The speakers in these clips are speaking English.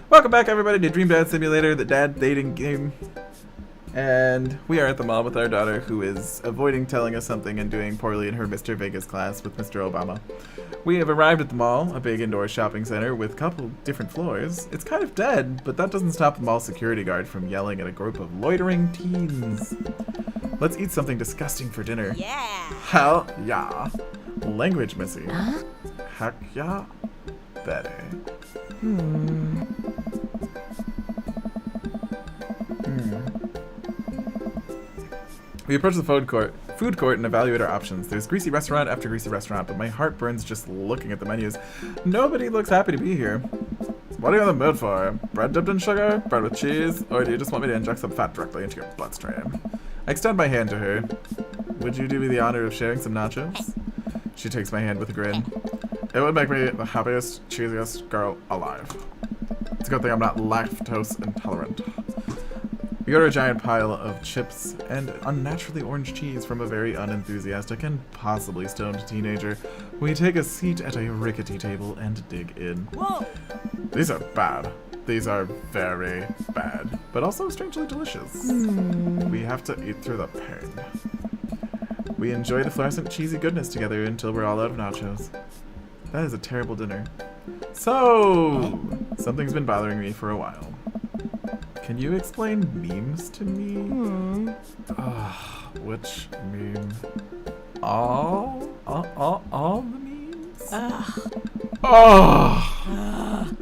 Welcome back, everybody, to Dream Dad Simulator, the dad dating game. And we are at the mall with our daughter, who is avoiding telling us something and doing poorly in her Mr. Vegas class with Mr. Obama. We have arrived at the mall, a big indoor shopping center with a couple different floors. It's kind of dead, but that doesn't stop the mall security guard from yelling at a group of loitering teens. Let's eat something disgusting for dinner. Yeah! Hell yeah. Language missing. Huh? Heck yeah. Betty. We approach the food court and evaluate our options. There's greasy restaurant after greasy restaurant, but my heart burns just looking at the menus. Nobody looks happy to be here. What are you in the mood for? Bread dipped in sugar? Bread with cheese? Or do you just want me to inject some fat directly into your bloodstream? I extend my hand to her. Would you do me the honor of sharing some nachos? She takes my hand with a grin. It would make me the happiest, cheesiest girl alive. It's a good thing I'm not lactose intolerant. We order a giant pile of chips and unnaturally orange cheese from a very unenthusiastic and possibly stoned teenager. We take a seat at a rickety table and dig in. Whoa! These are bad. These are very bad, but also strangely delicious. We have to eat through the pain. We enjoy the fluorescent cheesy goodness together until we're all out of nachos. That is a terrible dinner. So, something's been bothering me for a while. Can you explain memes to me? Which meme? All the memes?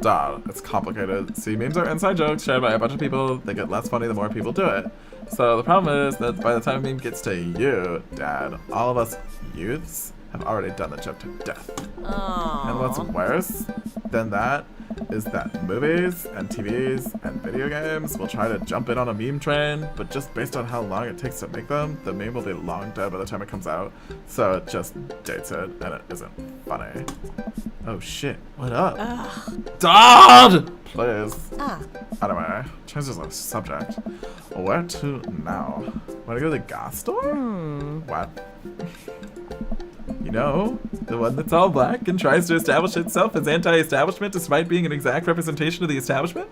Dad, it's complicated. See, memes are inside jokes shared by a bunch of people. They get less funny the more people do it. So the problem is that by the time a meme gets to you, Dad, all of us youths have already done the joke to death. Aww. And what's worse than that is that movies and TVs and video games will try to jump in on a meme train, but just based on how long it takes to make them, the meme will be long dead by the time it comes out, so it just dates it, and it isn't funny. Oh shit, what up? Dad! Please. Anyway, changes the subject. Where to now? Wanna go to the goth store? What? You know, the one that's all black and tries to establish itself as anti-establishment despite being an exact representation of the establishment?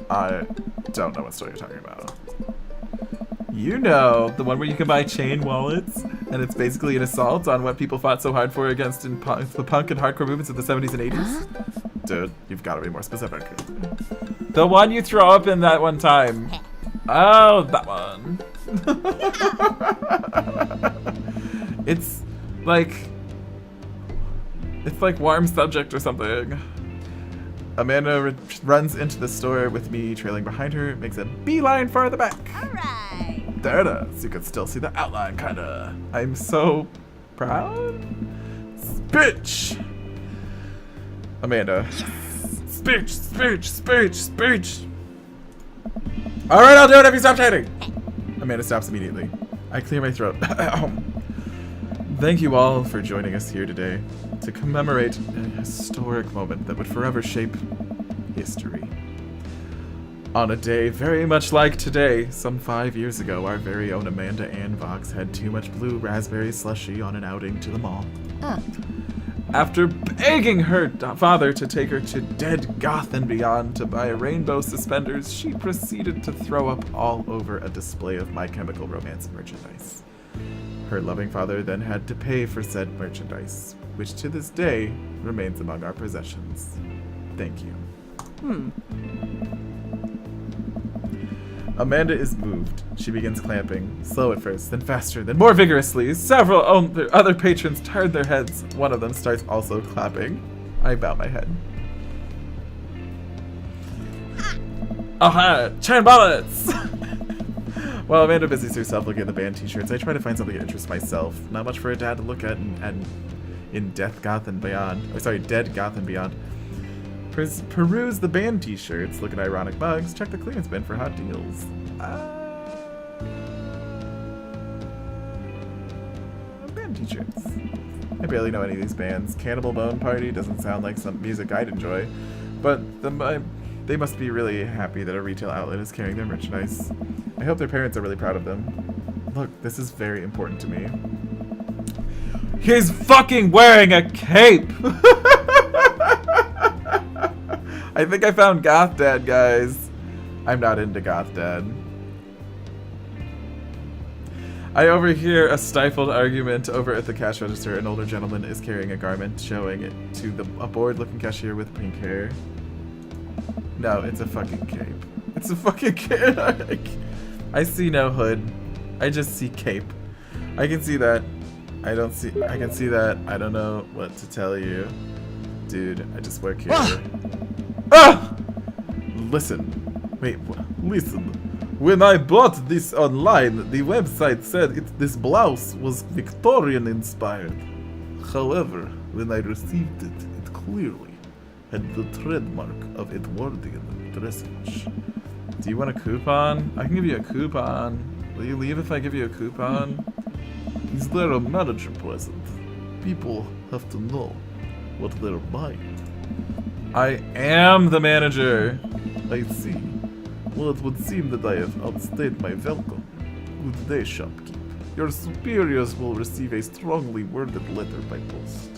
I don't know what store you're talking about. You know, the one where you can buy chain wallets, and it's basically an assault on what people fought so hard for against in the punk and hardcore movements of the 70s and 80s? Dude, you've got to be more specific. The one you throw up in that one time. Oh, that one. It's like warm subject or something. Amanda runs into the store with me trailing behind her, makes a beeline for the back. Alright! There it is. You can still see the outline, kinda. I'm so proud. Speech! Amanda. Speech! Alright, I'll do it if you stop chatting! Amanda stops immediately. I clear my throat. Thank you all for joining us here today to commemorate a historic moment that would forever shape history. On a day very much like today, some 5 years ago, our very own Amanda Ann Vox had too much blue raspberry slushy on an outing to the mall. After begging her father to take her to Dead Goth and Beyond to buy rainbow suspenders, she proceeded to throw up all over a display of My Chemical Romance merchandise. Her loving father then had to pay for said merchandise, which to this day remains among our possessions. Thank you. Amanda is moved. She begins clamping, slow at first, then faster, then more vigorously. Several other patrons turn their heads. One of them starts also clapping. I bow my head. Aha! Chain bullets! While Amanda busies herself looking at the band t-shirts, I try to find something that interests myself. Not much for a dad to look at in Dead Goth and Beyond. Peruse the band t-shirts, look at ironic mugs, check the clearance bin for hot deals. Band t-shirts. I barely know any of these bands. Cannibal Bone Party doesn't sound like some music I'd enjoy, but they must be really happy that a retail outlet is carrying their merchandise. I hope their parents are really proud of them. Look, this is very important to me. He's fucking wearing a cape! I think I found Goth Dad, guys. I'm not into Goth Dad. I overhear a stifled argument over at the cash register. An older gentleman is carrying a garment, showing it to a bored-looking cashier with pink hair. No, it's a fucking cape. It's a fucking cape. I see no hood. I just see cape. I can see that. I can see that. I don't know what to tell you. Dude, I just work here. Ah! Listen. Wait, listen. When I bought this online, the website said this blouse was Victorian inspired. However, when I received it, it clearly had the trademark of Edwardian dressage. Do you want a coupon? I can give you a coupon. Will you leave if I give you a coupon? Is there a manager present? People have to know what they're buying. I am the manager. I see. Well, it would seem that I have outstayed my welcome. Good day, shopkeep. Your superiors will receive a strongly worded letter by post.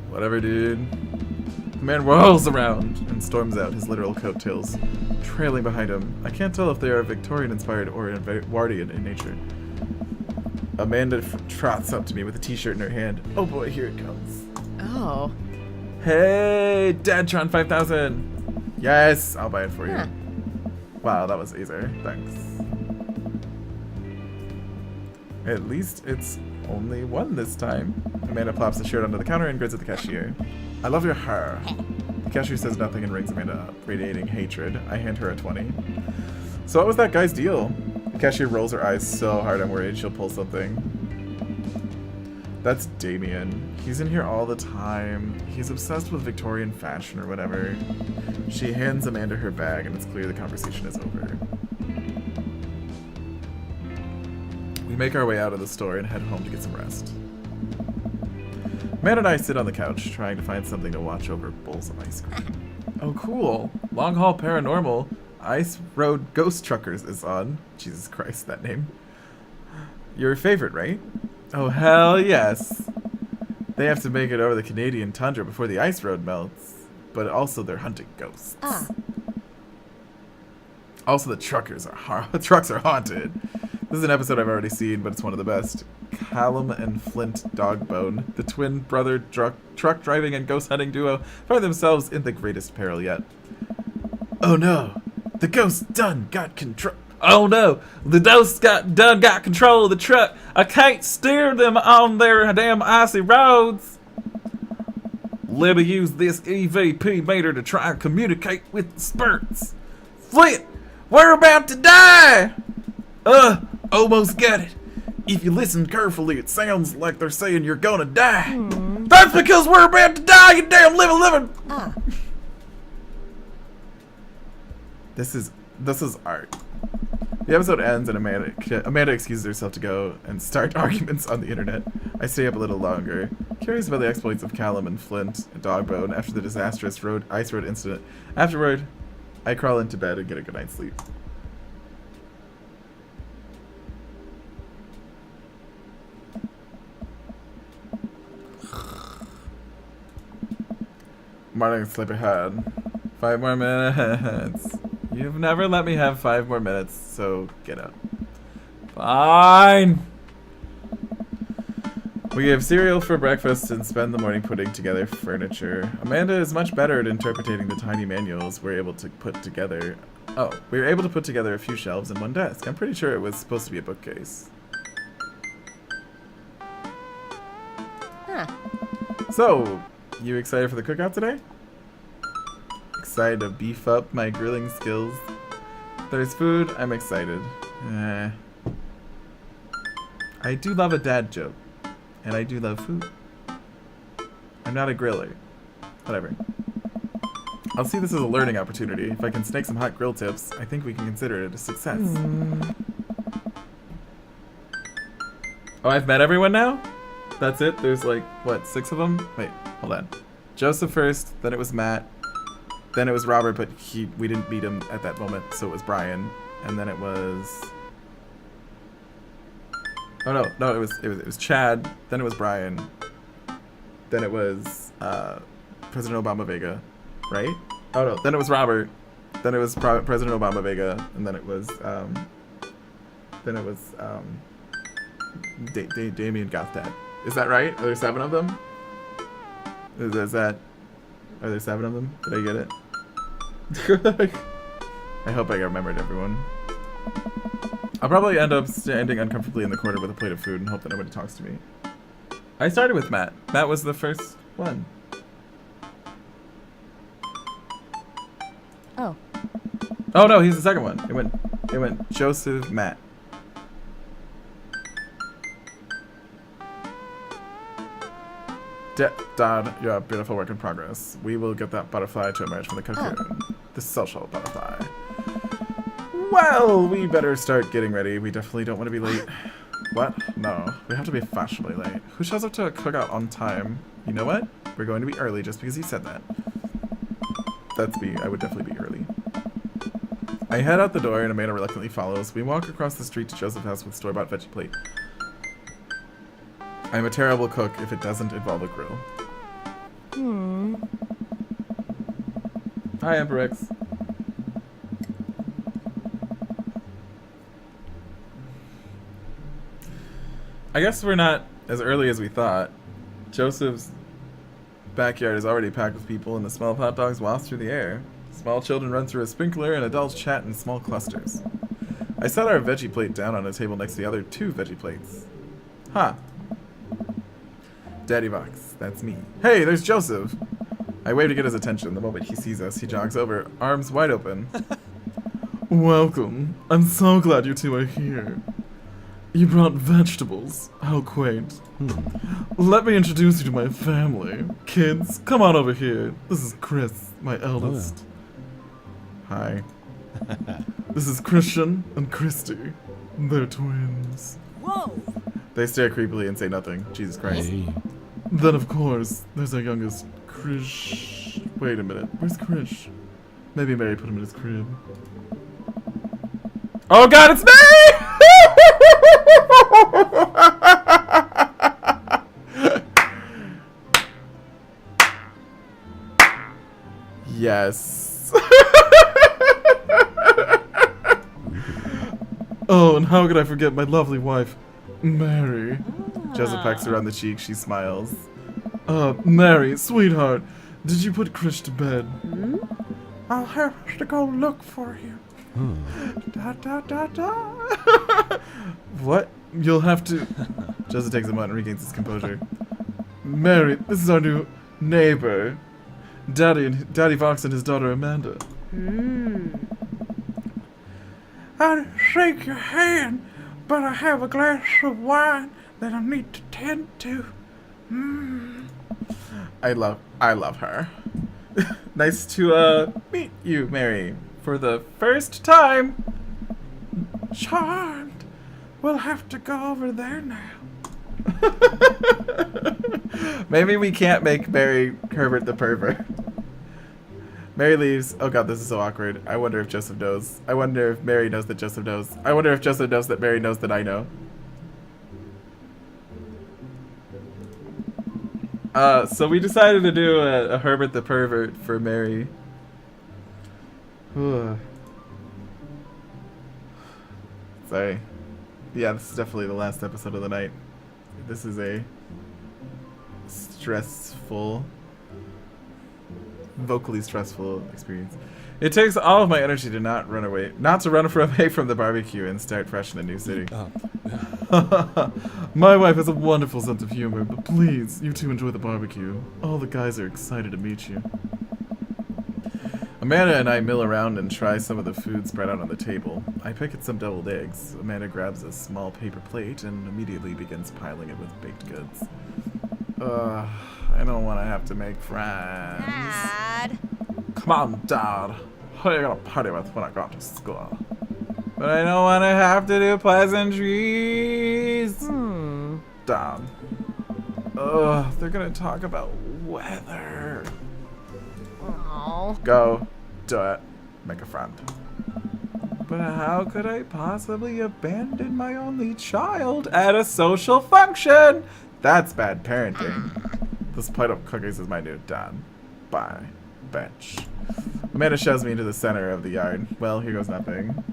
Whatever, dude. The man whirls around and storms out, his literal coattails trailing behind him. I can't tell if they are Victorian-inspired or Edwardian in nature. Amanda trots up to me with a t-shirt in her hand. Oh boy, here it comes. Oh. Hey, Dadtron 5000! Yes, I'll buy it for you. Huh. Wow, that was easier. Thanks. At least it's only one this time. Amanda plops the shirt onto the counter and grins at the cashier. I love your hair. The cashier says nothing and rings Amanda up, radiating hatred. I hand her a 20. So what was that guy's deal? The cashier rolls her eyes so hard I'm worried she'll pull something. That's Damien. He's in here all the time. He's obsessed with Victorian fashion or whatever. She hands Amanda her bag and it's clear the conversation is over. We make our way out of the store and head home to get some rest. Amanda and I sit on the couch trying to find something to watch over bowls of ice cream. Oh cool. Long Haul Paranormal. Ice Road Ghost Truckers is on. Jesus Christ, that name. Your favorite, right? Oh hell yes. They have to make it over the Canadian tundra before the ice road melts. But also they're hunting ghosts. Also the truckers are trucks are haunted. This is an episode I've already seen, but it's one of the best. Callum and Flint Dogbone, the twin brother truck driving and ghost hunting duo, find themselves in the greatest peril yet. Oh no, the ghost done got control. Oh no, the ghost got control of the truck. I can't steer them on their damn icy roads. Libby used this EVP meter to try and communicate with the spirits. Flint, we're about to die! Almost got it. If you listen carefully, it sounds like they're saying you're gonna die. That's because we're about to die, you damn living. This is art. The episode ends and Amanda excuses herself to go and start arguments on the internet. I stay up a little longer, curious about the exploits of Callum and Flint and Dogbone after the disastrous ice road incident. Afterward, I crawl into bed and get a good night's sleep. Morning, sleepyhead. 5 more minutes. You've never let me have 5 more minutes, so get up. Fine! We have cereal for breakfast and spend the morning putting together furniture. Amanda is much better at interpreting the tiny manuals we're able to put together. Oh, we were able to put together a few shelves and one desk. I'm pretty sure it was supposed to be a bookcase. So, you excited for the cookout today? Excited to beef up my grilling skills. There's food, I'm excited. I do love a dad joke. And I do love food. I'm not a griller. Whatever. I'll see this as a learning opportunity. If I can snake some hot grill tips, I think we can consider it a success. Oh, I've met everyone now? That's it? There's like, what, 6 of them? Wait, hold on. Joseph first, then it was Matt, then it was Robert, but we didn't meet him at that moment, so it was Brian, and then it was... Oh no, it was Chad, then it was Brian, then it was President Obama Vega, right? Oh no, then it was Robert. Then it was President Obama Vega, and then it was Damien Gothdad. Is that right? Are there 7 of them? Is that? Are there 7 of them? Did I get it? I hope I remembered everyone. I'll probably end up standing uncomfortably in the corner with a plate of food and hope that nobody talks to me. I started with Matt. Matt was the first one. Oh. Oh no, he's the second one. It went Joseph, Matt. Dad, your beautiful work in progress. We will get that butterfly to emerge from the cocoon. The social butterfly. Well, we better start getting ready. We definitely don't want to be late. What? No, we have to be fashionably late. Who shows up to a cookout on time? You know what? We're going to be early just because you said that. That's me. I would definitely be early. I head out the door and Amanda reluctantly follows. We walk across the street to Joseph's house with store-bought veggie plate. I'm a terrible cook if it doesn't involve a grill. Hi, Emperix. I guess we're not as early as we thought. Joseph's backyard is already packed with people and the smell of hot dogs wafts through the air. Small children run through a sprinkler and adults chat in small clusters. I set our veggie plate down on a table next to the other 2 veggie plates. Huh. Daddy Vox, that's me. Hey, there's Joseph! I wave to get his attention. The moment he sees us, he jogs over, arms wide open. Welcome. I'm so glad you 2 are here. You brought vegetables. How quaint. Let me introduce you to my family. Kids, come on over here. This is Chris, my eldest. Hi. This is Christian and Christy. They're twins. Whoa! They stare creepily and say nothing. Jesus Christ. Hey. Then, of course, there's our youngest, Krish. Wait a minute. Where's Krish? Maybe Mary put him in his crib. Oh god, it's Mary! Yes. Oh, and how could I forget my lovely wife, Mary? Joseph pecks her on the cheek. She smiles. Mary, sweetheart, did you put Krish to bed? I'll have to go look for him. Da da da da. What? You'll have to. Joseph takes a moment and regains his composure. Mary, this is our new neighbor, Daddy Vox and his daughter Amanda. I'll shake your hand, but I have a glass of wine that I need to tend to. I love her. Nice to meet you, Mary, for the first time. Charmed. We'll have to go over there now. Maybe we can't make Mary Herbert the pervert. Mary leaves. Oh god, this is so awkward. I wonder if Joseph knows. I wonder if Mary knows that Joseph knows. I wonder if Joseph knows that Mary knows that I know. So we decided to do a Herbert the pervert for Mary. Sorry. Yeah, this is definitely the last episode of the night. This is a vocally stressful experience. It takes all of my energy to not run away from the barbecue and start fresh in a new city. My wife has a wonderful sense of humor, but please, you 2 enjoy the barbecue. All the guys are excited to meet you. Amanda and I mill around and try some of the food spread out on the table. I pick at some deviled eggs. Amanda grabs a small paper plate and immediately begins piling it with baked goods. I don't want to have to make friends. Dad. Come on, Dad. Who are you gonna party with when I go to school? But I don't want to have to do pleasantries. Dad. They're gonna talk about weather. Aww. Go. Do it. Make a friend. But how could I possibly abandon my only child at a social function? That's bad parenting. This plate of cookies is my new dad. Bye. Bench. Amanda shoves me into the center of the yard. Well, here goes nothing.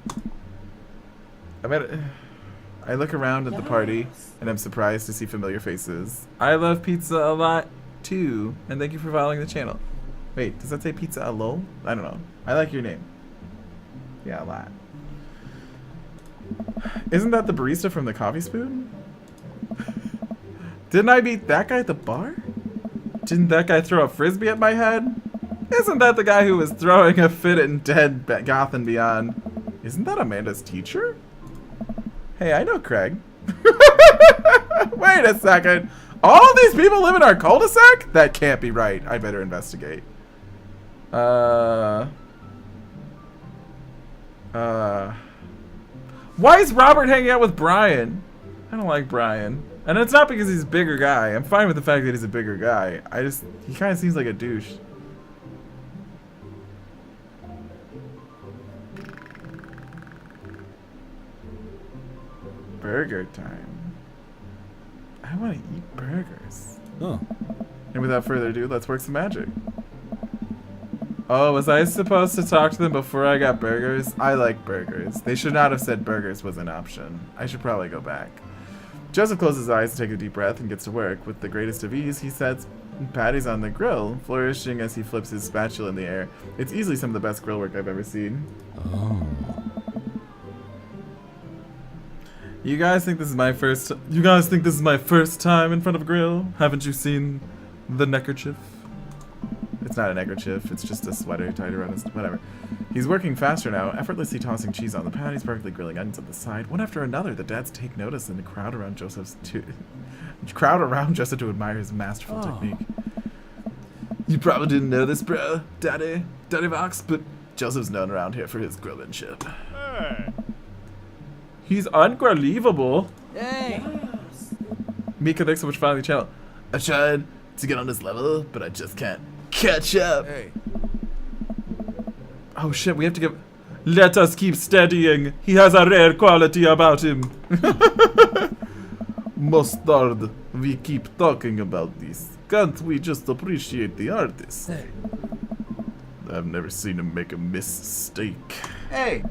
I look around at the party, and I'm surprised to see familiar faces. I love pizza a lot, too, and thank you for following the channel. Wait, does that say pizza a lol? I don't know. I like your name. Yeah, a lot. Isn't that the barista from the Coffee Spoon? Didn't I meet that guy at the bar? Didn't that guy throw a frisbee at my head? Isn't that the guy who was throwing a fit in Dead Goth and Beyond? Isn't that Amanda's teacher? Hey, I know Craig. Wait a second. All of these people live in our cul-de-sac? That can't be right. I better investigate. Why is Robert hanging out with Brian? I don't like Brian. And it's not because he's a bigger guy. I'm fine with the fact that he's a bigger guy. He kind of seems like a douche. Burger time. I want to eat burgers. Oh. And without further ado, let's work some magic. Oh, was I supposed to talk to them before I got burgers? I like burgers. They should not have said burgers was an option. I should probably go back. Joseph closes his eyes to take a deep breath and gets to work. With the greatest of ease, he sets patties on the grill, flourishing as he flips his spatula in the air. It's easily some of the best grill work I've ever seen. Oh. You guys think this is my first time in front of a grill? Haven't you seen the neckerchief? It's not a neckerchief, it's just a sweater tied around his... whatever. He's working faster now, effortlessly tossing cheese on the patties, perfectly grilling onions on the side. One after another, the dads take notice and crowd around Joseph to admire his masterful technique. You probably didn't know this, bro, Daddy Vox, but Joseph's known around here for his grillmanship. Hey. He's unbelievable. Hey. Mika, thanks so much for following the channel. I tried to get on this level, but I just can't catch up. Hey. Oh shit, we have to give... Let us keep steadying. He has a rare quality about him. Mustard, we keep talking about this. Can't we just appreciate the artist? Hey. I've never seen him make a mistake. Hey.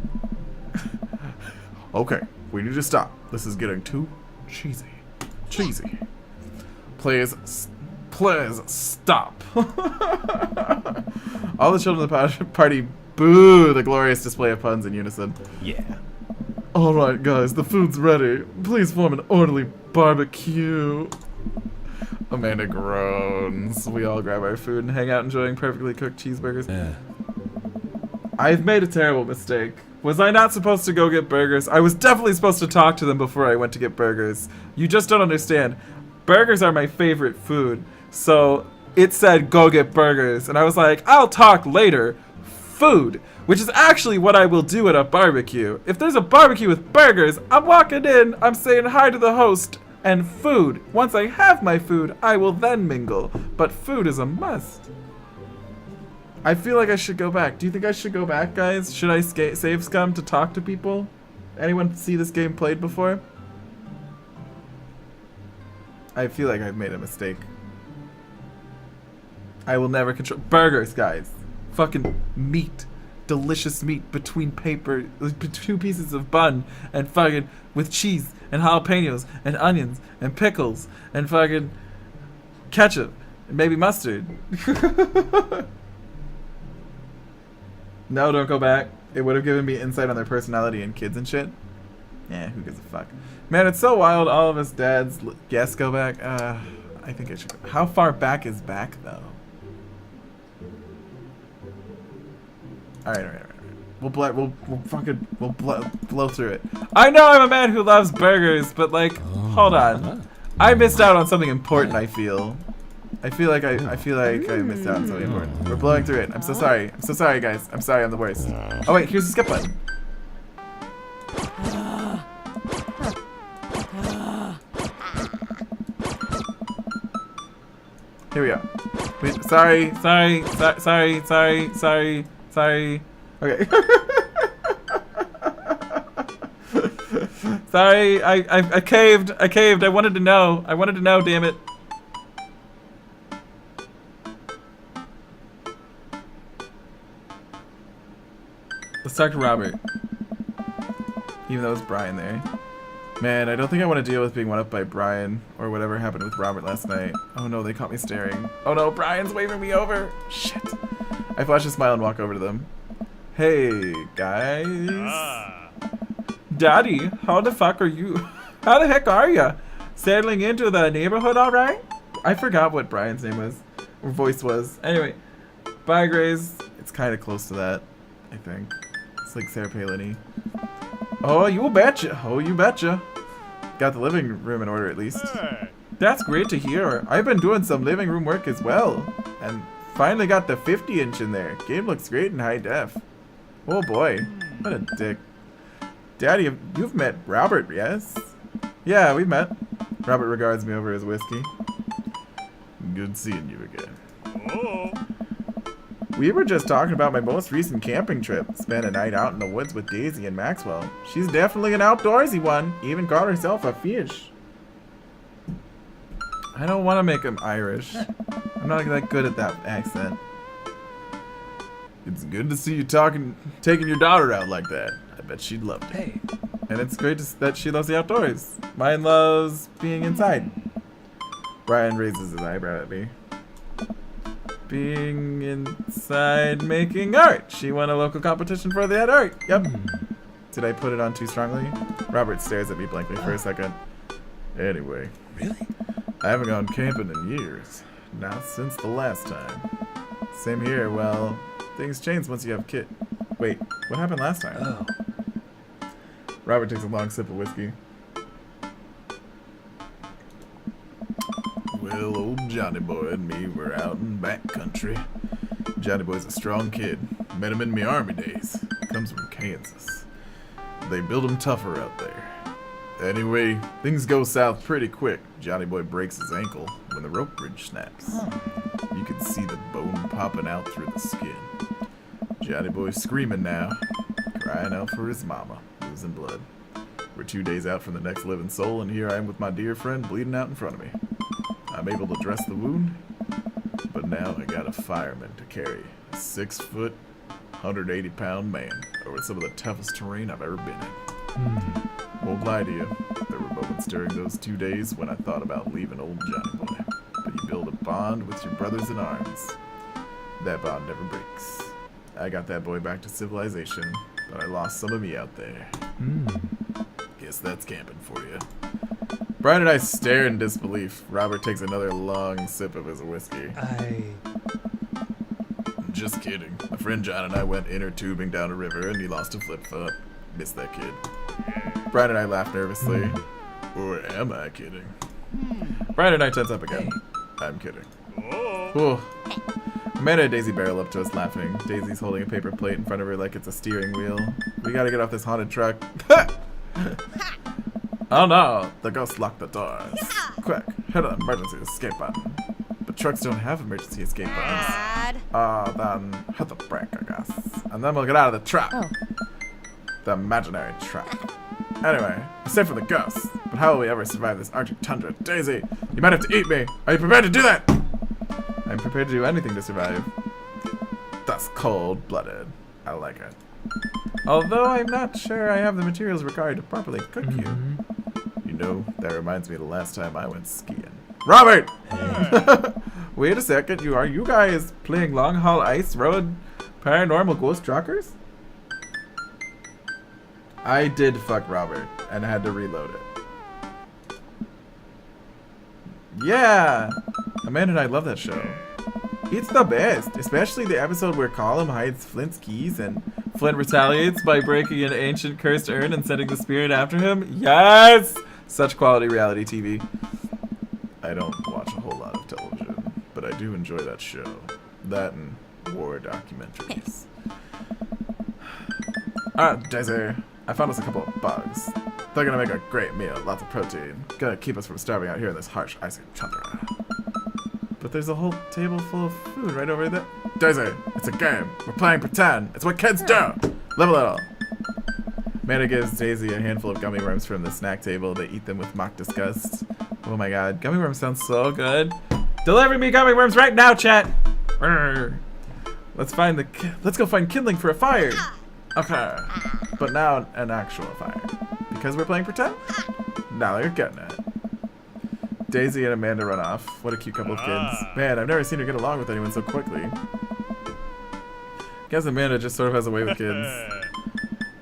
Okay, we need to stop. This is getting too cheesy. Cheesy. Please stop. All the children of the party boo the glorious display of puns in unison. Yeah. Alright guys, the food's ready. Please form an orderly barbecue. Amanda groans. We all grab our food and hang out enjoying perfectly cooked cheeseburgers. Yeah. I've made a terrible mistake. Was I not supposed to go get burgers? I was definitely supposed to talk to them before I went to get burgers. You just don't understand. Burgers are my favorite food. So it said go get burgers. And I was like, I'll talk later. Food. Which is actually what I will do at a barbecue. If there's a barbecue with burgers, I'm walking in, I'm saying hi to the host, and food. Once I have my food, I will then mingle. But food is a must. I feel like I should go back. Do you think I should go back, guys? Should I save scum to talk to people? Anyone see this game played before? I feel like I've made a mistake. I will never control burgers, guys. Fucking meat. Delicious meat between two pieces of bun and fucking with cheese and jalapenos and onions and pickles and fucking ketchup and maybe mustard. No, don't go back. It would have given me insight on their personality and kids and shit. Yeah, who gives a fuck? Man, it's so wild. All of us dads guess go back. I think I should go. How far back is back, though? Alright. We'll blow through it. I know I'm a man who loves burgers, but like, hold on. I missed out on something important, I feel. I feel like I missed out on something important. We're blowing through it. I'm so sorry. I'm so sorry, guys. I'm sorry, I'm the worst. Oh wait, here's the skip button. Here we go. Wait, sorry. Okay. Sorry, I caved. I wanted to know. Damn it. Let's talk to Robert. Even though it's Brian there. Man, I don't think I want to deal with being one up by Brian or whatever happened with Robert last night. Oh no, they caught me staring. Oh no, Brian's waving me over. Shit. I flash a smile and walk over to them. Hey, guys. Daddy, how the fuck are you? How the heck are ya? Settling into the neighborhood alright? I forgot what Brian's name was. Or voice was. Anyway. Bye, Grace. It's kind of close to that, I think. It's like Sarah Palin-y. Oh, you betcha. Oh, you betcha. Got the living room in order at least. Hey. That's great to hear. I've been doing some living room work as well. And finally got the 50-inch in there. Game looks great in high def. Oh boy. What a dick. Daddy, you've met Robert, yes? Yeah, we met. Robert regards me over his whiskey. Good seeing you again. Oh. We were just talking about my most recent camping trip. Spent a night out in the woods with Daisy and Maxwell. She's definitely an outdoorsy one. Even caught herself a fish. I don't want to make him Irish. I'm not that good at that accent. It's good to see you taking your daughter out like that. I bet she'd love it. Hey. And it's great that she loves the outdoors. Mine loves being inside. Brian raises his eyebrow at me. Being inside making art. She won a local competition for that art. Yep. Did I put it on too strongly? Robert stares at me blankly for a second. Anyway. Really? I haven't gone camping in years. Not since the last time. Same here. Well, things change once you have kid. Wait, what happened last time? Oh. Robert takes a long sip of whiskey. Well, old Johnny Boy and me were out in back country. Johnny Boy's a strong kid. Met him in me army days. Comes from Kansas. They build him tougher out there. Anyway, things go south pretty quick. Johnny Boy breaks his ankle when the rope bridge snaps. You can see the bone popping out through the skin. Johnny Boy's screaming now, crying out for his mama, losing blood. We're 2 days out from the next living soul, and here I am with my dear friend bleeding out in front of me. I'm able to dress the wound, but now I got a fireman to carry. A 6-foot, 180-pound man over some of the toughest terrain I've ever been in. Won't lie to you, there were moments during those 2 days when I thought about leaving old Johnny Boy. But you build a bond with your brothers in arms. That bond never breaks. I got that boy back to civilization, but I lost some of me out there. Guess that's camping for you. Brian and I stare in disbelief. Robert takes another long sip of his whiskey. Just kidding. My friend John and I went inner tubing down a river and he lost a flip foot. Missed that kid. Brian and I laugh nervously. Or am I kidding? Brian and I tense up again. I'm kidding. Oh. Amanda and Daisy barrel up to us laughing. Daisy's holding a paper plate in front of her like it's a steering wheel. We gotta get off this haunted truck. Oh no, the ghost locked the doors. Quick, hit an emergency escape button. But trucks don't have emergency escape buttons. Then hit the brake, I guess. And then we'll get out of the truck. The imaginary truck. Anyway, we're safe from the ghosts. But how will we ever survive this Arctic tundra? Daisy, you might have to eat me. Are you prepared to do that? I'm prepared to do anything to survive. That's cold-blooded. I like it. Although I'm not sure I have the materials required to properly cook you. You know, that reminds me of the last time I went skiing. Robert! Wait a second, are you guys playing Long Haul Ice Road Paranormal Ghost Truckers? I did fuck Robert and had to reload it. Yeah! Amanda and I love that show. It's the best, especially the episode where Colum hides Flint's keys and Flint retaliates by breaking an ancient cursed urn and sending the spirit after him. Yes! Such quality reality TV. I don't watch a whole lot of television, but I do enjoy that show. That and war documentaries. Daisy, I found us a couple of bugs. They're gonna make a great meal, lots of protein. Gonna keep us from starving out here in this harsh icy tundra. But there's a whole table full of food right over there. Daisy, it's a game. We're playing pretend. It's what kids do. Live a little. Amanda gives Daisy a handful of gummy worms from the snack table. They eat them with mock disgust. Oh my god, gummy worms sound so good. Deliver me gummy worms right now, chat. Let's go find kindling for a fire. Okay. But now an actual fire. Because we're playing pretend? Now you're getting it. Daisy and Amanda run off. What a cute couple of kids. Man, I've never seen her get along with anyone so quickly. Guess Amanda just sort of has a way with kids.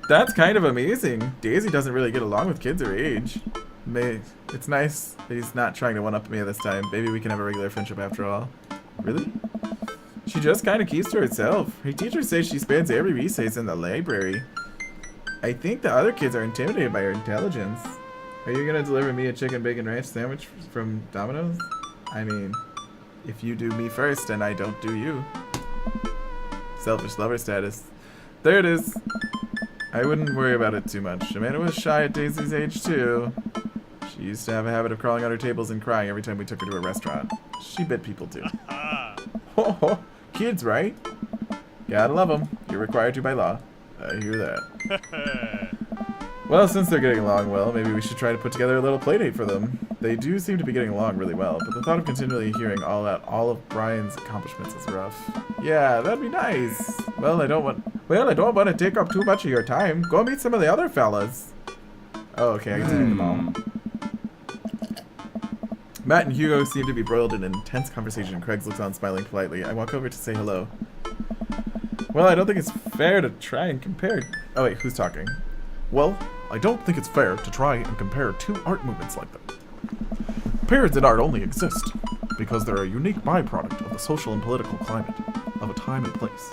That's kind of amazing. Daisy doesn't really get along with kids her age. It's nice that he's not trying to one-up me this time. Maybe we can have a regular friendship after all. Really? She just kind of keeps to herself. Her teachers say she spends every recess in the library. I think the other kids are intimidated by her intelligence. Are you gonna deliver me a chicken bacon ranch sandwich from Domino's? I mean, if you do me first and I don't do you. Selfish lover status. There it is. I wouldn't worry about it too much. Amanda was shy at Daisy's age too. She used to have a habit of crawling on her tables and crying every time we took her to a restaurant. She bit people too. Oh, kids, right? Gotta love them. You're required to by law. I hear that. Well, since they're getting along well, maybe we should try to put together a little playdate for them. They do seem to be getting along really well, but the thought of continually hearing all of Brian's accomplishments is rough. Yeah, that'd be nice. Well, I don't want to take up too much of your time. Go meet some of the other fellas. Oh, okay, I get to meet them all. Matt and Hugo seem to be broiled in an intense conversation. Craig looks on, smiling politely. I walk over to say hello. Well, I don't think it's fair to try and compare... Oh wait, who's talking? Well, I don't think it's fair to try and compare two art movements like that. Periods in art only exist because they're a unique byproduct of the social and political climate of a time and place.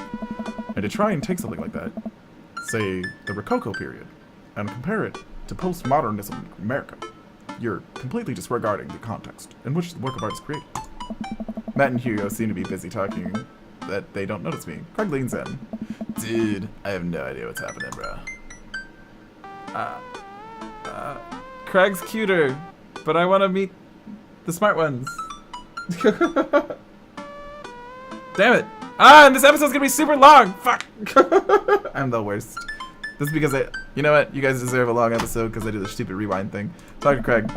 And to try and take something like that, say the Rococo period, and compare it to postmodernism in America, you're completely disregarding the context in which the work of art is created. Matt and Hugo seem to be busy talking that they don't notice me. Craig leans in. Dude, I have no idea what's happening, bro. Craig's cuter, but I want to meet the smart ones. Damn it. And this episode's gonna be super long. Fuck. I'm the worst. This is because you know what? You guys deserve a long episode because I do the stupid rewind thing. Talk to Craig.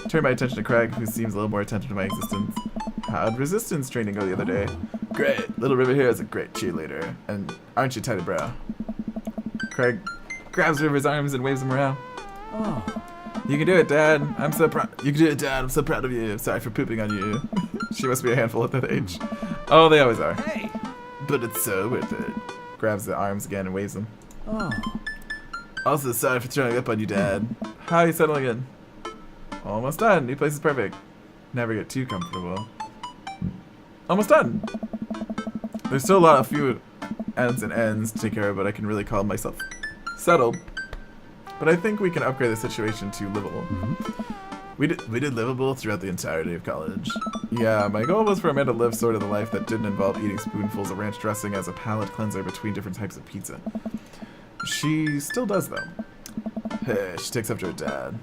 Turn my attention to Craig, who seems a little more attentive to my existence. How'd resistance training go the other day? Great. Little River here is a great cheerleader. And aren't you tight, bro? Craig grabs River's arms and waves him around. Oh. You can do it, Dad. I'm so proud. You can do it, Dad. I'm so proud of you. Sorry for pooping on you. She must be a handful at that age. Oh, they always are. Hey. But it's so worth it. Grabs the arms again and waves them. Oh. Also, sorry for throwing up on you, Dad. How are you settling in? Almost done. New place is perfect. Never get too comfortable. Almost done. There's still a lot of few ends and ends to take care of, but I can really call myself settled. But I think we can upgrade the situation to livable. We did livable throughout the entirety of college. Yeah, my goal was for Amanda to live sort of the life that didn't involve eating spoonfuls of ranch dressing as a palate cleanser between different types of pizza. She still does, though. Hey, she takes up to her dad.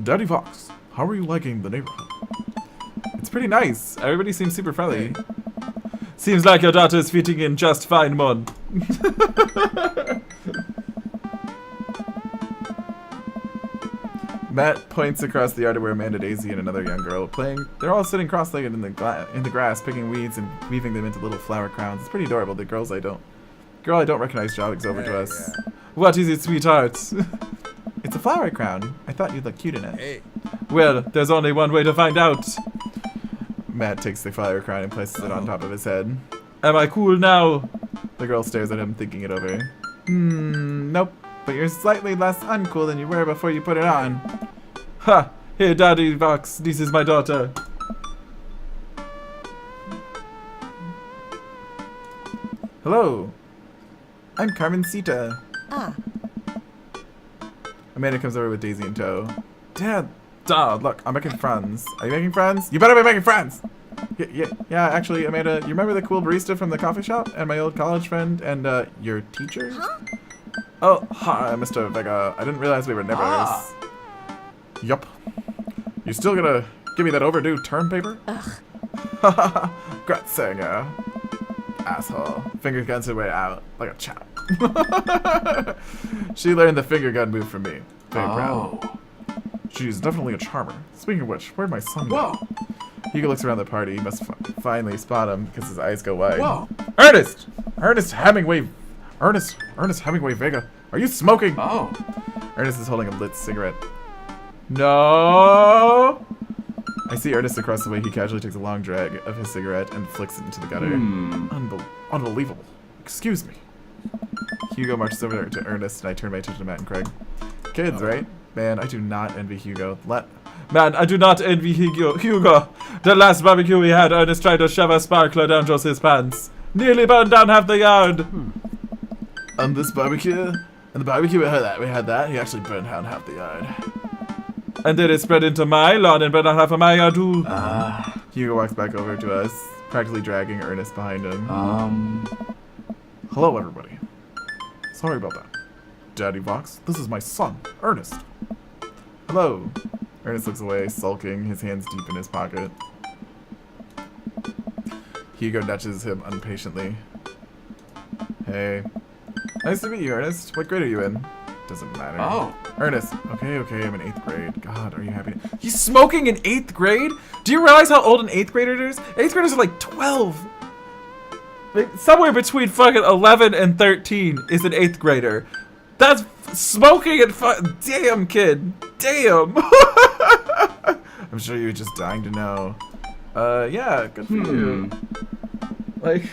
Daddy Vox, how are you liking the neighborhood? It's pretty nice. Everybody seems super friendly. Seems like your daughter is fitting in just fine, Mon. Matt points across the yard where Amanda, Daisy, and another young girl are playing. They're all sitting cross-legged in the grass, picking weeds and weaving them into little flower crowns. It's pretty adorable. The girl I don't recognize jogging over to us. Yeah. What is it, sweetheart? It's a flower crown. I thought you'd look cute in it. Hey. Well, there's only one way to find out. Matt takes the flower crown and places it on top of his head. Am I cool now? The girl stares at him, thinking it over. Nope. But you're slightly less uncool than you were before you put it on. Ha! Here, Daddy Vox, this is my daughter. Hello. I'm Carmencita. Ah. Amanda comes over with Daisy in tow. Dad, look, I'm making friends. Are you making friends? You better be making friends! Yeah, actually, Amanda, you remember the cool barista from the coffee shop? And my old college friend? And, your teacher? Huh? Oh, hi, Mr. Vega. I didn't realize we were neighbors. Ah. Yup. You still gonna give me that overdue term paper? Ugh. Grazinger. Asshole. Finger guns her way out like a chap. She learned the finger gun move from me. Very proud. She's definitely a charmer. Speaking of which, where'd my son go? Hugo looks around the party. He must finally spot him because his eyes go wide. Whoa. Ernest Hemingway Ernest Hemingway Vega, are you smoking? Oh. Ernest is holding a lit cigarette. No! I see Ernest across the way. He casually takes a long drag of his cigarette and flicks it into the gutter. Unbelievable. Excuse me. Hugo marches over to Ernest, and I turn my attention to Matt and Craig. Kids, right? Man, I do not envy Hugo. Man, I do not envy Hugo. The last barbecue we had, Ernest tried to shove a sparkler down Jose's pants. Nearly burned down half the yard. On this barbecue? And the barbecue we had that, he actually burned down half the yard. And then it spread into my lawn and burned down half of my yard too. Hugo walks back over to us, practically dragging Ernest behind him. Hello, everybody. Sorry about that. Daddy Vox, this is my son, Ernest. Hello. Ernest looks away, sulking, his hands deep in his pocket. Hugo nudges him impatiently. Hey. Nice to meet you, Ernest. What grade are you in? Doesn't matter. Oh. Ernest. Okay, I'm in 8th grade. God, are you happy? He's smoking in 8th grade? Do you realize how old an 8th grader is? 8th graders are like 12. Like, somewhere between fucking 11 and 13 is an 8th grader. That's smoking and damn, kid. Damn. I'm sure you're just dying to know. Yeah, good for you. Like,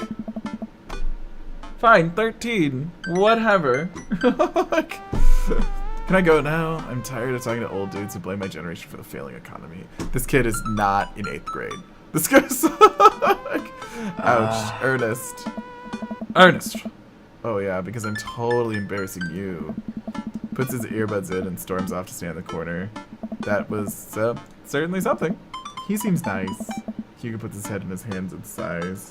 fine, 13. Whatever. Can I go now? I'm tired of talking to old dudes who blame my generation for the failing economy. This kid is not in 8th grade. This guy's ouch. Ernest. Oh yeah, because I'm totally embarrassing you. Puts his earbuds in and storms off to stand in the corner. That was certainly something. He seems nice. Hugo puts his head in his hands and sighs.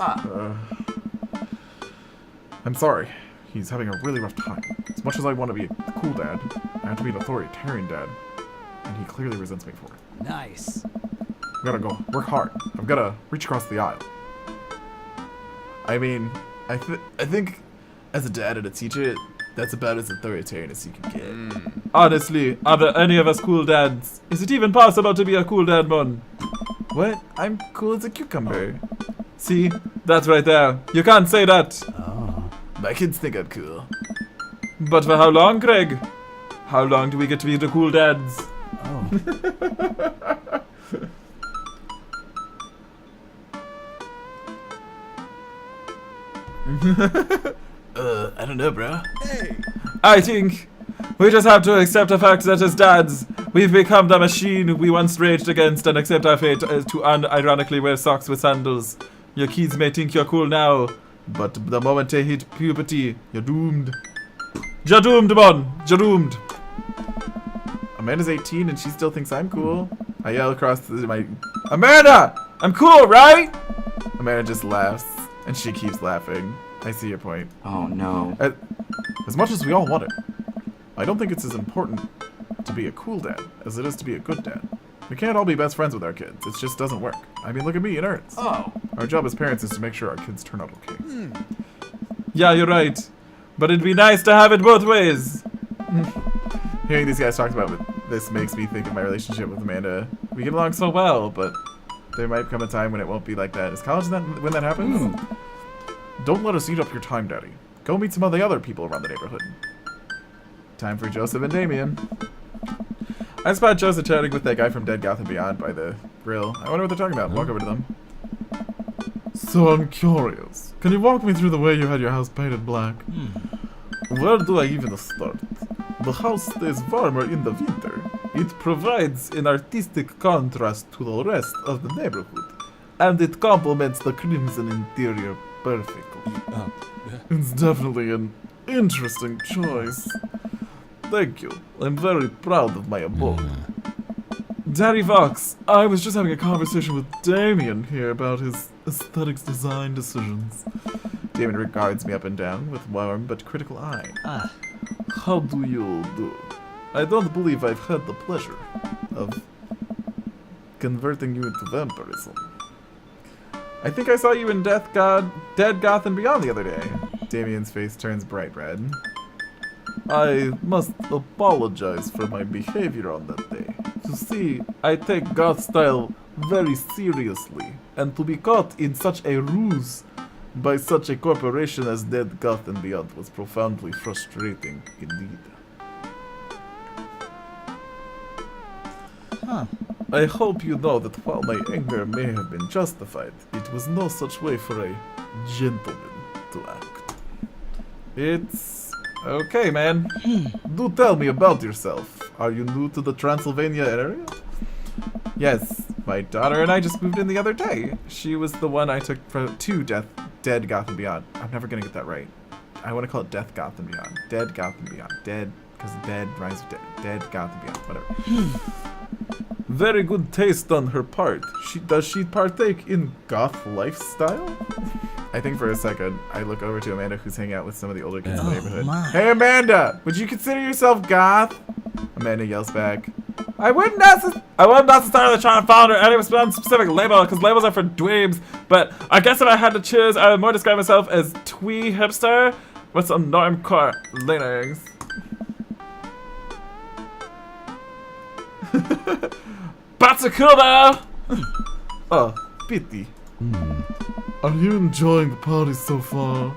I'm sorry. He's having a really rough time. As much as I want to be a cool dad, I have to be an authoritarian dad. And he clearly resents me for it. Nice. I gotta go work hard. I've gotta reach across the aisle. I mean, I think as a dad and a teacher, that's about as authoritarian as you can get. Honestly, are there any of us cool dads? Is it even possible to be a cool dad, man? What? I'm cool as a cucumber. See? That's right there. You can't say that. My kids think I'm cool. But for how long, Craig? How long do we get to be the cool dads? I don't know, bro. I think we just have to accept the fact that as dads, we've become the machine we once raged against and accept our fate to unironically wear socks with sandals. Your kids may think you're cool now, but the moment they hit puberty, you're doomed. You're doomed, man. You're doomed. Amanda's 18 and she still thinks I'm cool. I yell across my... Amanda! I'm cool, right? Amanda just laughs, and she keeps laughing. I see your point. Oh no. As much as we all want it, I don't think it's as important to be a cool dad as it is to be a good dad. We can't all be best friends with our kids. It just doesn't work. I mean, look at me and Ernst. Oh. Our job as parents is to make sure our kids turn out okay. Yeah, you're right. But it'd be nice to have it both ways. Hearing these guys talk about this makes me think of my relationship with Amanda. We get along so well, but there might come a time when it won't be like that. Is college when that happens? Don't let us eat up your time, Daddy. Go meet some of the other people around the neighborhood. Time for Joseph and Damien. I spot Joseph chatting with that guy from Dead Goth and Beyond by the grill. I wonder what they're talking about. Walk over to them. So I'm curious. Can you walk me through the way you had your house painted black? Where do I even start? The house stays warmer in the winter. It provides an artistic contrast to the rest of the neighborhood. And it complements the crimson interior perfectly. It's definitely an interesting choice. Thank you. I'm very proud of my abode. Daddy Vox, I was just having a conversation with Damien here about his aesthetics design decisions. Damien regards me up and down with warm but critical eye. How do you do? I don't believe I've had the pleasure of converting you into vampirism. I think I saw you in Dead Goth and Beyond the other day. Damien's face turns bright red. I must apologize for my behavior on that day. You see, I take goth style very seriously, and to be caught in such a ruse by such a corporation as Dead Goth and Beyond was profoundly frustrating indeed. Huh. I hope you know that while my anger may have been justified, it was no such way for a gentleman to act. It's okay, man. Do tell me about yourself. Are you new to the Transylvania area? Yes, my daughter and I just moved in the other day. She was the one I took to Dead Goth and Beyond. I'm never gonna get that right. I want to call it Death Goth and Beyond. Dead Goth and Beyond. Dead, because dead, rise of dead. Dead Goth and Beyond, whatever. Very good taste on her part. Does she partake in goth lifestyle? I think for a second, I look over to Amanda, who's hanging out with some of the older kids in the neighborhood. my. Hey, Amanda! Would you consider yourself goth? Amanda yells back. I wouldn't necessarily try to follow any specific label, because labels are for dweebs, but I guess if I had to choose, I would more describe myself as twee hipster with some normcore leanings. That's a cool though! Oh, pity. Are you enjoying the party so far?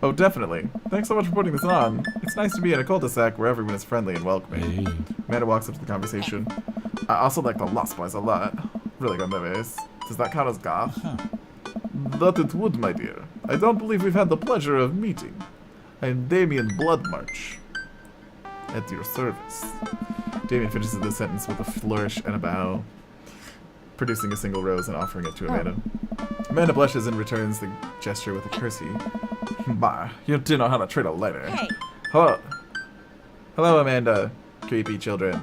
Oh, definitely. Thanks so much for putting this on. It's nice to be in a cul-de-sac where everyone is friendly and welcoming. Hey. Amanda walks up to the conversation. I also like the Lost Boys a lot. Really good movies. Does that count as goth? That it would, my dear. I don't believe we've had the pleasure of meeting. I am Damien Bloodmarch. At your service. Damien finishes the sentence with a flourish and a bow, producing a single rose and offering it to Amanda. Amanda blushes and returns the gesture with a curtsy. Bah, you do know how to treat a lady. Hey. Hello. Hello, Amanda. Creepy children.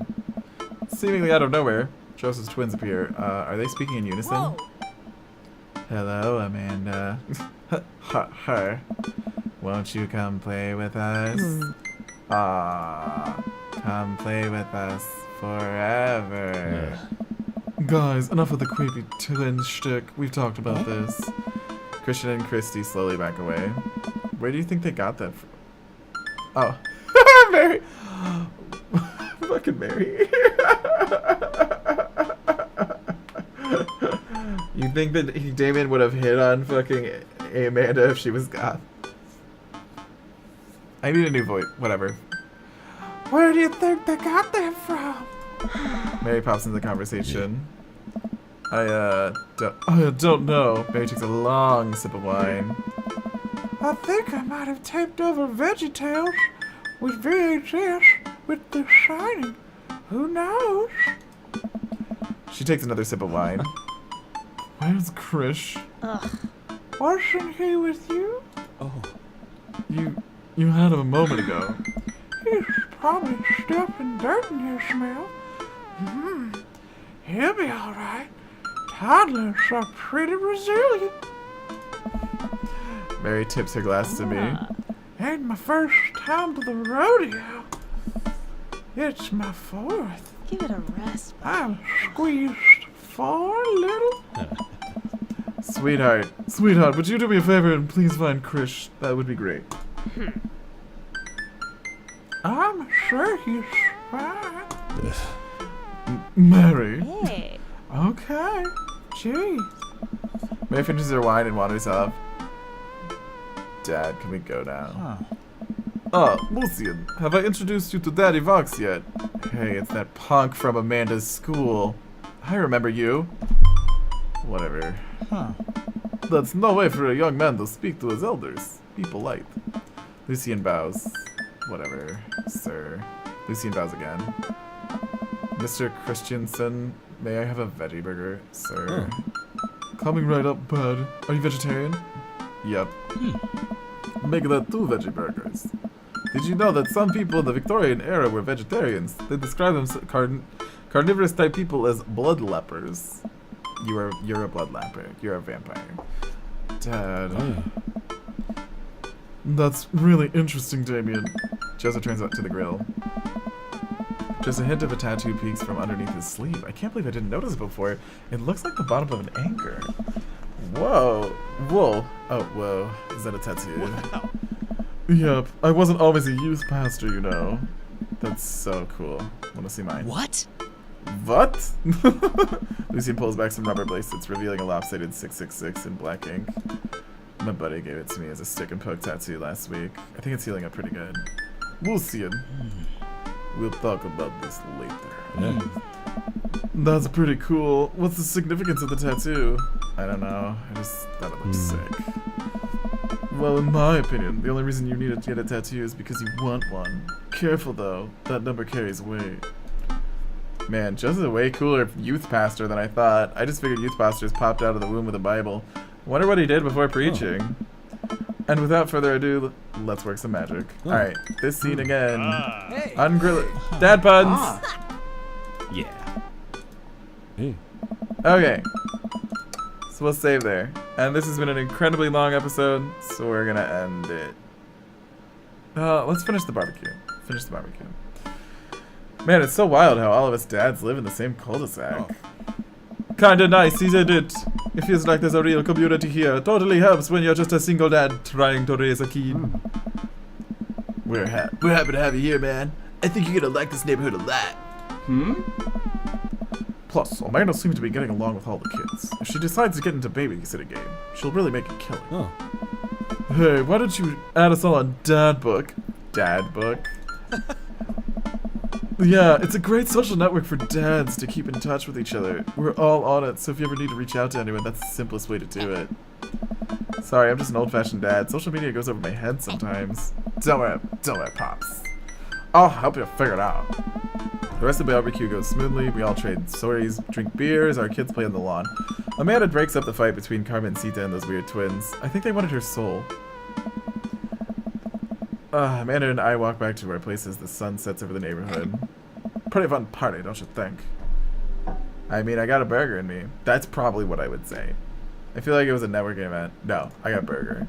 Seemingly out of nowhere, Joseph's twins appear. Are they speaking in unison? Whoa. Hello, Amanda. Her. Won't you come play with us? Come play with us forever. Guys, enough of the creepy twin shtick. We've talked about this. Christian and Christy slowly back away. Where do you think they got that from? Oh. Mary! Fucking Mary. You think that Damien would have hit on fucking Amanda if she was goth? I need a new voice. Whatever. Where do you think they got that from? Mary pops into the conversation. I don't know. Mary takes a long sip of wine. I think I might have taped over VeggieTales with VHS with The Shining. Who knows? She takes another sip of wine. Where's Krish? Ugh. Wasn't he with you? Oh. You had him a moment ago. He's probably stuffed in dirt in his smell. He'll be alright. Toddlers are pretty resilient. Mary tips her glass to me. Ain't my first time to the rodeo. It's my fourth. Give it a rest. I'm squeezed 4 little. Sweetheart, would you do me a favor and please find Krish? That would be great. I'm sure he's fine. Mary. Hey. Okay. Gee. Mary finishes her wine and wanders off. Dad, can we go now? Lucian, have I introduced you to Daddy Vox yet? Hey, it's that punk from Amanda's school. I remember you. Whatever. That's no way for a young man to speak to his elders. Be polite. Lucian bows. Whatever, sir. Lucian bows again. Mr. Christensen, may I have a veggie burger, sir? Coming right up, bud. Are you vegetarian? Yep. Make that 2 veggie burgers. Did you know that some people in the Victorian era were vegetarians? They describe them carnivorous type people as blood lepers. You're a blood leper. You're a vampire. Dad. That's really interesting, Damien. Joseph turns up to the grill. Just a hint of a tattoo peeks from underneath his sleeve. I can't believe I didn't notice it before. It looks like the bottom of an anchor. Whoa. Whoa. Oh, whoa. Is that a tattoo? Wow. Yep. I wasn't always a youth pastor, you know. That's so cool. Wanna see mine? What? What? Lucian pulls back some rubber bracelets, revealing a lopsided 666 in black ink. My buddy gave it to me as a stick and poke tattoo last week. I think it's healing up pretty good. We'll see it. We'll talk about this later. Yeah. That's pretty cool. What's the significance of the tattoo? I don't know. I just thought it looked sick. Well, in my opinion, the only reason you need to get a tattoo is because you want one. Careful though, that number carries weight. Man, Joe's a way cooler youth pastor than I thought. I just figured youth pastors popped out of the womb with a Bible. Wonder what he did before preaching. And without further ado, let's work some magic. Alright, this scene again. Ungrill it. Dad puns! Yeah. Hey. Okay. So we'll save there. And this has been an incredibly long episode, so we're gonna end it. Let's finish the barbecue. Finish the barbecue. Man, it's so wild how all of us dads live in the same cul-de-sac. Kinda nice, isn't it? It feels like there's a real community here. Totally helps when you're just a single dad trying to raise a kid. We're happy to have you here, man. I think you're gonna like this neighborhood a lot. Plus, Amanda seems to be getting along with all the kids. If she decides to get into babysitting game, she'll really make a killing. Oh. Hey, why don't you add us all on Dad Book? Dad Book? Yeah, it's a great social network for dads to keep in touch with each other. We're all on it, so if you ever need to reach out to anyone, that's the simplest way to do it. Sorry, I'm just an old-fashioned dad. Social media goes over my head sometimes. Don't worry, Pops. I'll help you figure it out. The rest of the barbecue goes smoothly. We all trade stories, drink beers, our kids play on the lawn. Amanda breaks up the fight between Carmen and Sita and those weird twins. I think they wanted her soul. Amanda and I walk back to our place as the sun sets over the neighborhood. Pretty fun party, don't you think? I mean, I got a burger in me. That's probably what I would say. I feel like it was a networking event. No, I got a burger.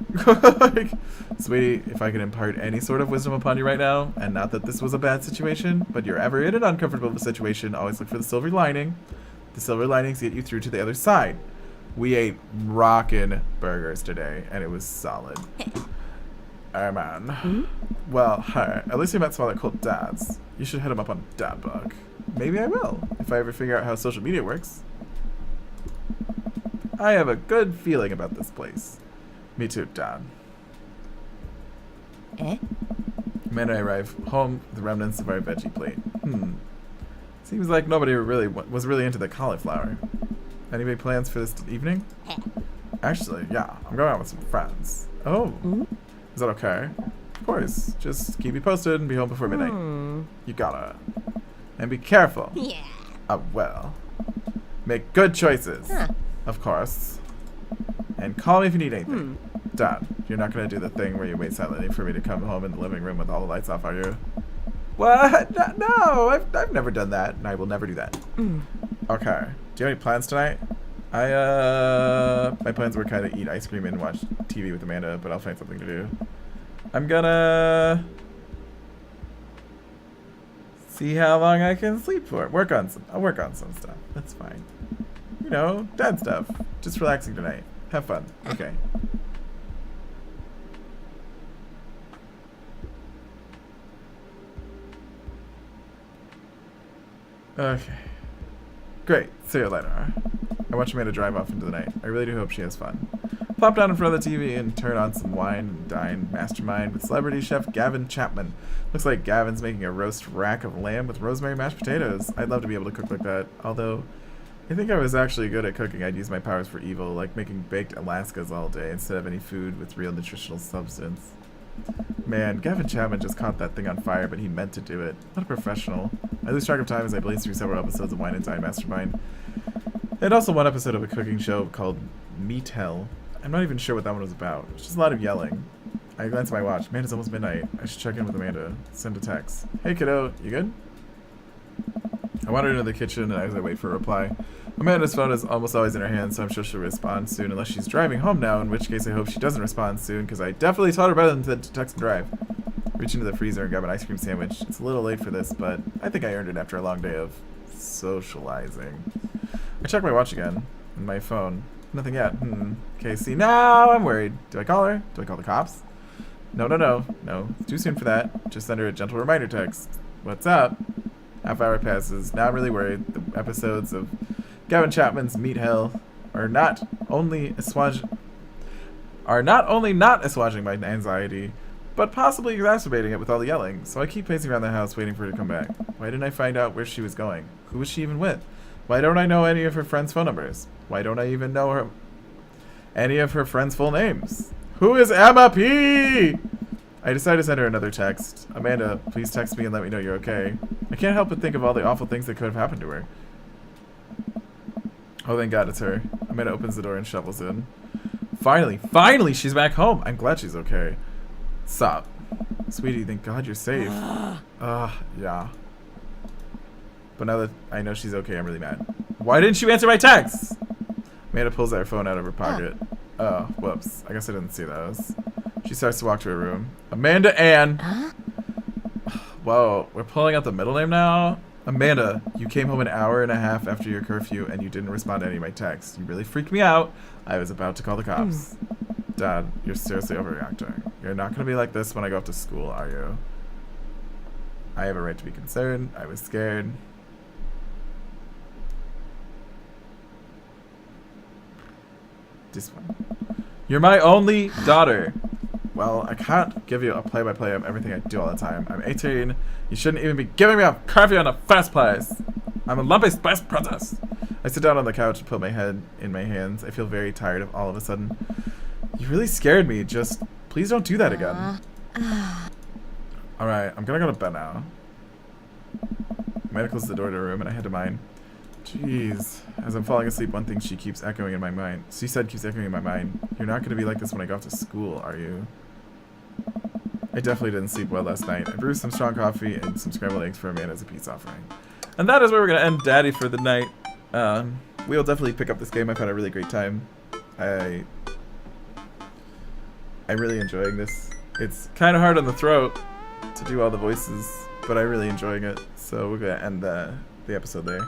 Like, sweetie, if I could impart any sort of wisdom upon you right now, and not that this was a bad situation, but you're ever in an uncomfortable situation, always look for the silver lining. The silver linings get you through to the other side. We ate rockin' burgers today, and it was solid. Man. Well, hi. At least you met some other cool dads. You should hit them up on Dadbug. Maybe I will, if I ever figure out how social media works. I have a good feeling about this place. Me too, Dad. Amanda and I arrive home with the remnants of our veggie plate. Seems like nobody was really into the cauliflower. Any big plans for this evening? Actually, yeah. I'm going out with some friends. Oh. Is that okay? Of course. Just keep me posted and be home before midnight. You gotta. And be careful. Yeah. Well. Make good choices. Of course. And call me if you need anything. Dad, you're not gonna do the thing where you wait silently for me to come home in the living room with all the lights off, are you? What? No, I've never done that, and I will never do that. Okay. Do you have any plans tonight? My plans were kind of eat ice cream and watch TV with Amanda, but I'll find something to do. I'm gonna see how long I can sleep for. I'll work on some stuff. That's fine. You know, dad stuff. Just relaxing tonight. Have fun. Okay. Okay. Great. See you later. I watch Amanda drive off into the night. I really do hope she has fun. Plop down in front of the TV and turn on some wine and dine mastermind with celebrity chef Gavin Chapman. Looks like Gavin's making a roast rack of lamb with rosemary mashed potatoes. I'd love to be able to cook like that, although I think I was actually good at cooking. I'd use my powers for evil, like making baked Alaskas all day instead of any food with real nutritional substance. Man, Gavin Chapman just caught that thing on fire, but he meant to do it. What a professional. I lose track of time as I blaze through several episodes of Wine and Dine Mastermind. And also one episode of a cooking show called Meat Hell. I'm not even sure what that one was about. It's just a lot of yelling. I glance at my watch. Man, it's almost midnight. I should check in with Amanda. Send a text. Hey kiddo, you good? I wander into the kitchen as I wait for a reply. Amanda's phone is almost always in her hand, so I'm sure she'll respond soon, unless she's driving home now, in which case I hope she doesn't respond soon, because I definitely taught her better than to text and drive. Reach into the freezer and grab an ice cream sandwich. It's a little late for this, but I think I earned it after a long day of socializing. I check my watch again, and my phone. Nothing yet. Casey, now I'm worried. Do I call her? Do I call the cops? No. It's too soon for that. Just send her a gentle reminder text. What's up? Half hour passes. Now I'm really worried. The episodes of Gavin Chapman's Meat Hell are not only are not only not assuaging my anxiety, but possibly exacerbating it with all the yelling. So I keep pacing around the house waiting for her to come back. Why didn't I find out where she was going? Who was she even with? Why don't I know any of her friends' phone numbers? Why don't I even know any of her friends' full names? Who is Emma P? I decided to send her another text. Amanda, please text me and let me know you're okay. I can't help but think of all the awful things that could have happened to her. Oh, thank God it's her. Amanda opens the door and shovels in. Finally, she's back home. I'm glad she's okay. Stop. Sweetie, thank God you're safe. Yeah. But now that I know she's okay, I'm really mad. Why didn't you answer my texts? Amanda pulls her phone out of her pocket. Oh, whoops. I guess I didn't see those. She starts to walk to her room. Amanda Ann. Whoa, we're pulling out the middle name now? Amanda, you came home an hour and a half after your curfew and you didn't respond to any of my texts. You really freaked me out. I was about to call the cops. Dad, you're seriously overreacting. You're not going to be like this when I go off to school, are you? I have a right to be concerned. I was scared. This one. You're my only daughter. Well, I can't give you a play-by-play of everything I do all the time. I'm 18. You shouldn't even be giving me a curfew in the first place. I'm a lumpy's best princess. I sit down on the couch and put my head in my hands. I feel very tired of all of a sudden. You really scared me. Just please don't do that again. Alright, I'm gonna go to bed now. Amanda closed the door to her room and I head to mine. Jeez. As I'm falling asleep, one thing she keeps echoing in my mind. She said keeps echoing in my mind. You're not gonna be like this when I go off to school, are you? I definitely didn't sleep well last night. I brewed some strong coffee and some scrambled eggs for Amanda as a peace offering. And that is where we're gonna end Daddy for the night. We'll definitely pick up this game. I've had a really great time. I'm really enjoying this. It's kind of hard on the throat to do all the voices, but I'm really enjoying it. So we're gonna end the episode there.